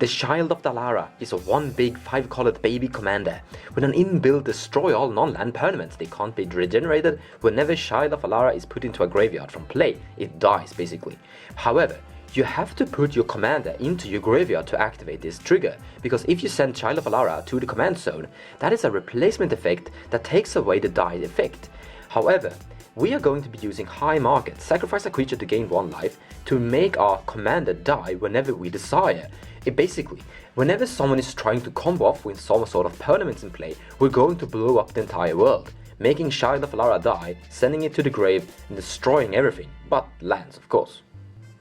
The Child of Alara is a one big 5-colored baby commander with an inbuilt destroy all non-land permanents. They can't be regenerated. Whenever Child of Alara is put into a graveyard from play, it dies basically. However, you have to put your commander into your graveyard to activate this trigger, because if you send Child of Alara to the command zone, that is a replacement effect that takes away the die effect. However, we are going to be using high market, sacrifice a creature to gain 1 life, to make our commander die whenever we desire. Basically, whenever someone is trying to combo off with some sort of permanents in play, we're going to blow up the entire world, making Child of Alara die, sending it to the grave and destroying everything, but lands of course.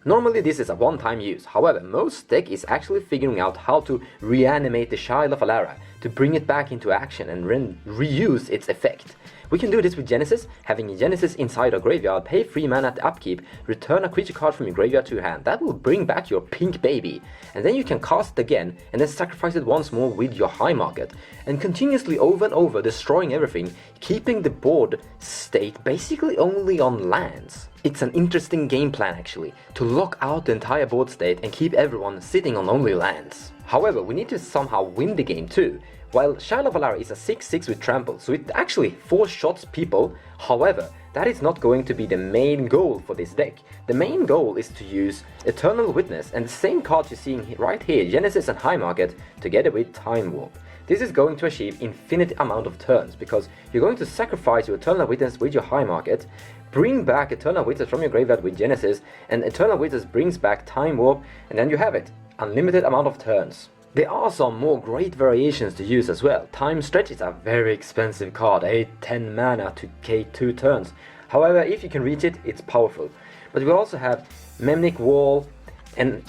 Normally this is a one-time use, however most deck is actually figuring out how to reanimate the Child of Alara, to bring it back into action and reuse its effect. We can do this with Genesis, having a Genesis inside our graveyard, pay 3 mana at the upkeep, return a creature card from your graveyard to your hand. That will bring back your pink baby, and then you can cast it again and then sacrifice it once more with your high market, and continuously over and over destroying everything, keeping the board state basically only on lands. It's an interesting game plan actually, to lock out the entire board state and keep everyone sitting on only lands. However, we need to somehow win the game too. While Child of Alara is a 6/6 with trample, so it actually 4-shots people, however, that is not going to be the main goal for this deck. The main goal is to use Eternal Witness and the same cards you're seeing right here, Genesis and High Market, together with Time Warp. This is going to achieve infinite amount of turns, because you're going to sacrifice your Eternal Witness with your High Market, bring back Eternal Witness from your graveyard with Genesis, and Eternal Witness brings back Time Warp, and then you have it. Unlimited amount of turns. There are some more great variations to use as well. Time Stretch is a very expensive card, 8-10 mana to K2 turns. However, if you can reach it, it's powerful. But we also have Memnic Wall and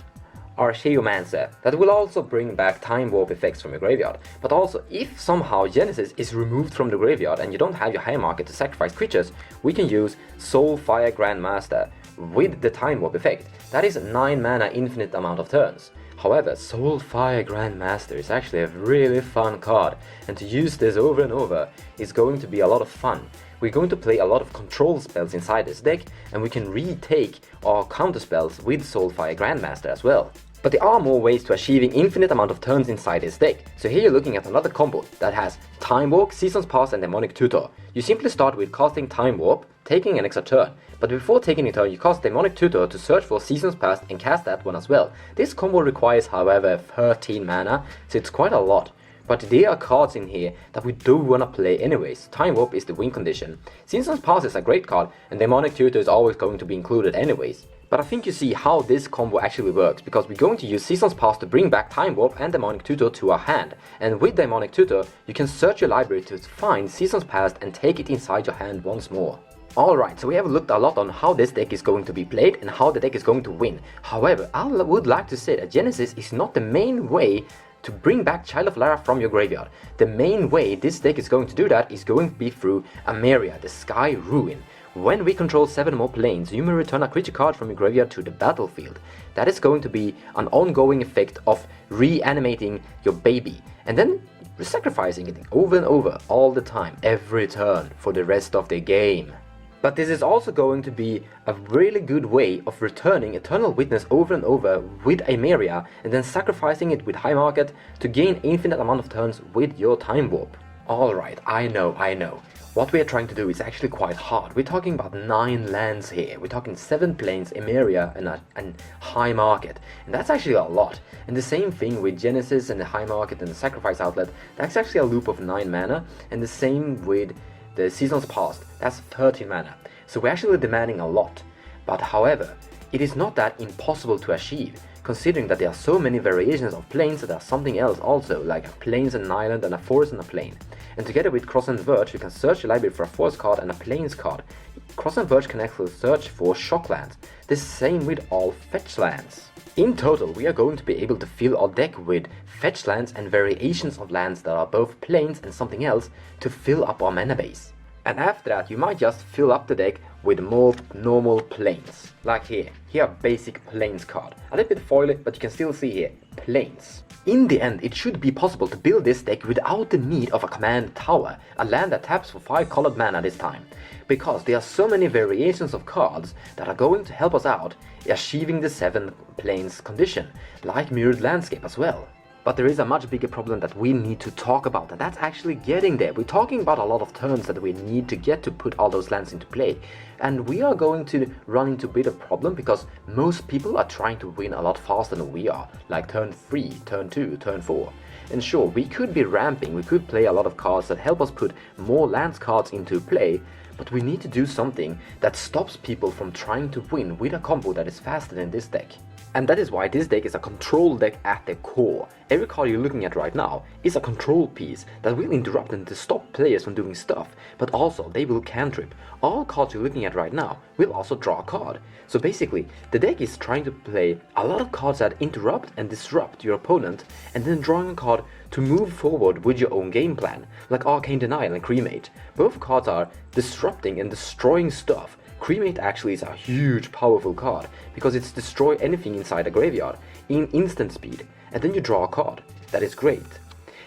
Archaeomancer that will also bring back Time Warp effects from your graveyard. But also, if somehow Genesis is removed from the graveyard and you don't have your high market to sacrifice creatures, we can use Soulfire Grandmaster with the Time Warp effect. That is 9 mana infinite amount of turns. However, Soulfire Grandmaster is actually a really fun card, and to use this over and over is going to be a lot of fun. We're going to play a lot of control spells inside this deck, and we can retake our counter spells with Soulfire Grandmaster as well. But there are more ways to achieving infinite amount of turns inside this deck. So here you're looking at another combo that has Time Warp, Seasons Past and Demonic Tutor. You simply start with casting Time Warp, taking an extra turn. But before taking a turn, you cast Demonic Tutor to search for Seasons Past and cast that one as well. This combo requires, however, 13 mana, so it's quite a lot. But there are cards in here that we do wanna play anyways. Time Warp is the win condition. Seasons Past is a great card, and Demonic Tutor is always going to be included anyways. But I think you see how this combo actually works, because we're going to use Seasons Past to bring back Time Warp and Demonic Tutor to our hand. And with Demonic Tutor, you can search your library to find Seasons Past and take it inside your hand once more. Alright, so we have looked a lot on how this deck is going to be played and how the deck is going to win. However, I would like to say that Genesis is not the main way to bring back Child of Alara from your graveyard. The main way this deck is going to do that is going to be through Emeria, the Sky Ruin. When we control 7 more planes, you may return a creature card from your graveyard to the battlefield. That is going to be an ongoing effect of reanimating your baby, and then sacrificing it over and over all the time, every turn, for the rest of the game. But this is also going to be a really good way of returning Eternal Witness over and over with Emeria, and then sacrificing it with High Market to gain infinite amount of turns with your Time Warp. Alright, I know. What we are trying to do is actually quite hard. We're talking about 9 lands here. We're talking 7 planes, Emeria and High Market. And that's actually a lot. And the same thing with Genesis and the High Market and the Sacrifice Outlet. That's actually a loop of 9 mana. And the same with the Seasons Past. That's 13 mana. So we're actually demanding a lot. But however, it is not that impossible to achieve, considering that there are so many variations of planes that are something else also, like a plains and an island and a forest and a plane. And together with Cross and Verge, you can search your library for a forest card and a plains card. Cross and Verge can actually search for shocklands. The same with all fetch lands. In total, we are going to be able to fill our deck with fetch lands and variations of lands that are both plains and something else to fill up our mana base. And after that, you might just fill up the deck with more normal plains. Like here. Here are basic plains card. A little bit foily, but you can still see here, plains. In the end, it should be possible to build this deck without the need of a command tower, a land that taps for 5 colored mana this time, because there are so many variations of cards that are going to help us out achieving the 7 planes condition, like Mirrored Landscape as well. But there is a much bigger problem that we need to talk about, and that's actually getting there. We're talking about a lot of turns that we need to get to put all those lands into play, and we are going to run into a bit of problem because most people are trying to win a lot faster than we are, like turn 3, turn 2, turn 4. And sure, we could be ramping, we could play a lot of cards that help us put more lands cards into play, but we need to do something that stops people from trying to win with a combo that is faster than this deck. And that is why this deck is a control deck at the core. Every card you're looking at right now is a control piece that will interrupt and stop players from doing stuff, but also they will cantrip. All cards you're looking at right now will also draw a card. So basically, the deck is trying to play a lot of cards that interrupt and disrupt your opponent, and then drawing a card to move forward with your own game plan, like Arcane Denial and Cremate. Both cards are disrupting and destroying stuff. Cremate actually is a huge powerful card, because it's destroy anything inside a graveyard in instant speed, and then you draw a card. That is great.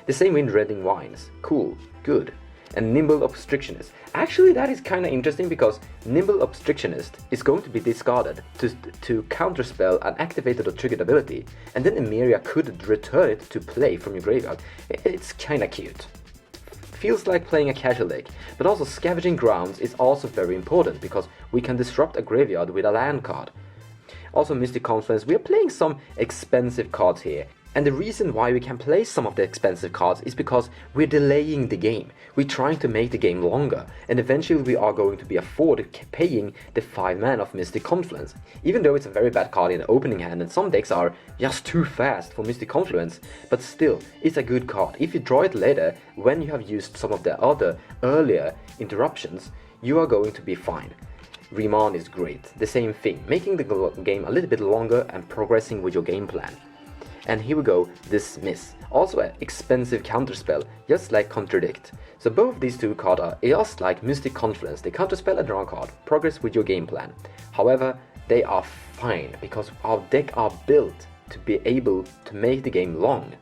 The same with Redding Wines. Cool, good. And Nimble Obstructionist. Actually, that is kinda interesting because Nimble Obstructionist is going to be discarded to counterspell an activated or triggered ability, and then Emeria could return it to play from your graveyard. It's kinda cute. Feels like playing a casual deck, but also Scavenging Grounds is also very important because we can disrupt a graveyard with a land card. Also Mystic Confluence, we are playing some expensive cards here, and the reason why we can play some of the expensive cards is because we're delaying the game. We're trying to make the game longer, and eventually we are going to be afforded paying the 5 mana of Mystic Confluence. Even though it's a very bad card in the opening hand and some decks are just too fast for Mystic Confluence, but still, it's a good card. If you draw it later, when you have used some of the other earlier interruptions, you are going to be fine. Remand is great, the same thing, making the game a little bit longer and progressing with your game plan. And here we go, Dismiss. Also an expensive counterspell, just like Contradict. So both these two cards are just like Mystic Confluence. They counterspell a draw card, progress with your game plan. However, they are fine, because our deck are built to be able to make the game long.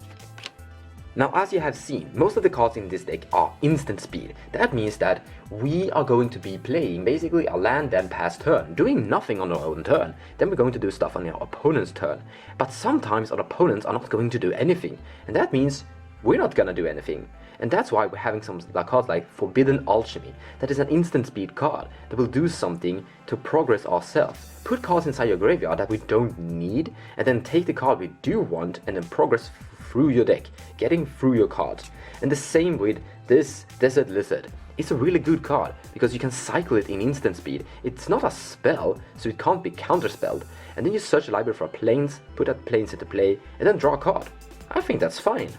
Now, as you have seen, most of the cards in this deck are instant speed. That means that we are going to be playing basically a land then pass turn, doing nothing on our own turn. Then we're going to do stuff on our opponent's turn. But sometimes our opponents are not going to do anything, and that means we're not gonna do anything. And that's why we're having some cards like Forbidden Alchemy. That is an instant speed card that will do something to progress ourselves. Put cards inside your graveyard that we don't need, and then take the card we do want and then progress through your deck, getting through your cards. And the same with this Desert Lizard. It's a really good card because you can cycle it in instant speed. It's not a spell, so it can't be counterspelled. And then you search the library for planes, put that planes into play, and then draw a card. I think that's fine.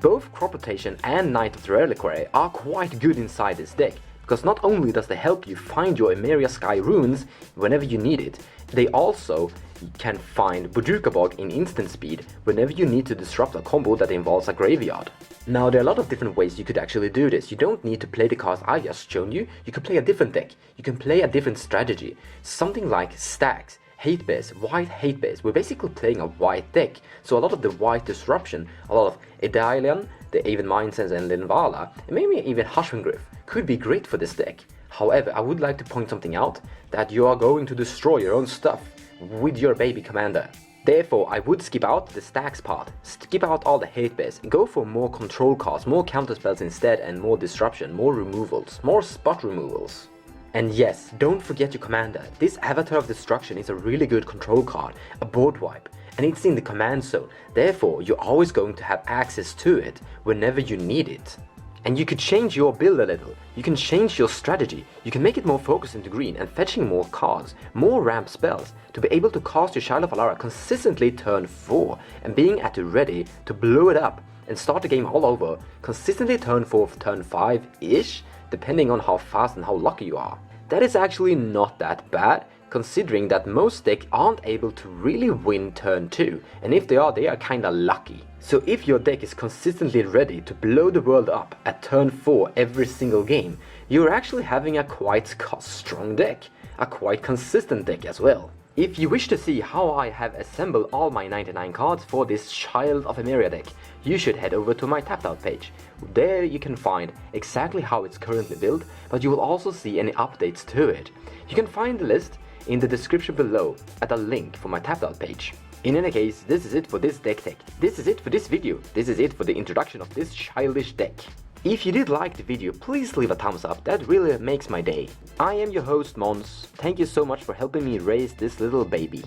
Both Crop Rotation and Knight of the Reliquary are quite good inside this deck, because not only does they help you find your Emeria Sky runes whenever you need it, they also can find Bojuka Bog in instant speed whenever you need to disrupt a combo that involves a graveyard. Now, there are a lot of different ways you could actually do this. You don't need to play the cards I just shown you. You can play a different deck. You can play a different strategy. Something like Stacks, Hate Base, White Hate Base. We're basically playing a white deck. So a lot of the white disruption, a lot of Edalian, the Aven Mindsense and Linvala, and maybe even Hushwingriff could be great for this deck. However, I would like to point something out, that you are going to destroy your own stuff with your baby commander. Therefore, I would skip out the stacks part, skip out all the hate base, and go for more control cards, more counterspells instead, and more disruption, more removals, more spot removals. And yes, don't forget your commander. This Avatar of Destruction is a really good control card, a board wipe, and it's in the command zone. Therefore, you're always going to have access to it whenever you need it. And you could change your build a little, you can change your strategy, you can make it more focused into green and fetching more cards, more ramp spells, to be able to cast your Child of Alara consistently turn 4 and being at the ready to blow it up and start the game all over, consistently turn 4, turn 5-ish, depending on how fast and how lucky you are. That is actually not that bad, considering that most decks aren't able to really win turn 2, and if they are kinda lucky. So if your deck is consistently ready to blow the world up at turn 4 every single game, you're actually having a quite strong deck, a quite consistent deck as well. If you wish to see how I have assembled all my 99 cards for this Child of Emeria deck, you should head over to my tapped out page. There you can find exactly how it's currently built, but you will also see any updates to it. You can find the list in the description below at a link for my tapped out page. In any case, this is it for this deck tech. This is it for this video. This is it for the introduction of this childish deck. If you did like the video, please leave a thumbs up, that really makes my day. I am your host Mons, thank you so much for helping me raise this little baby.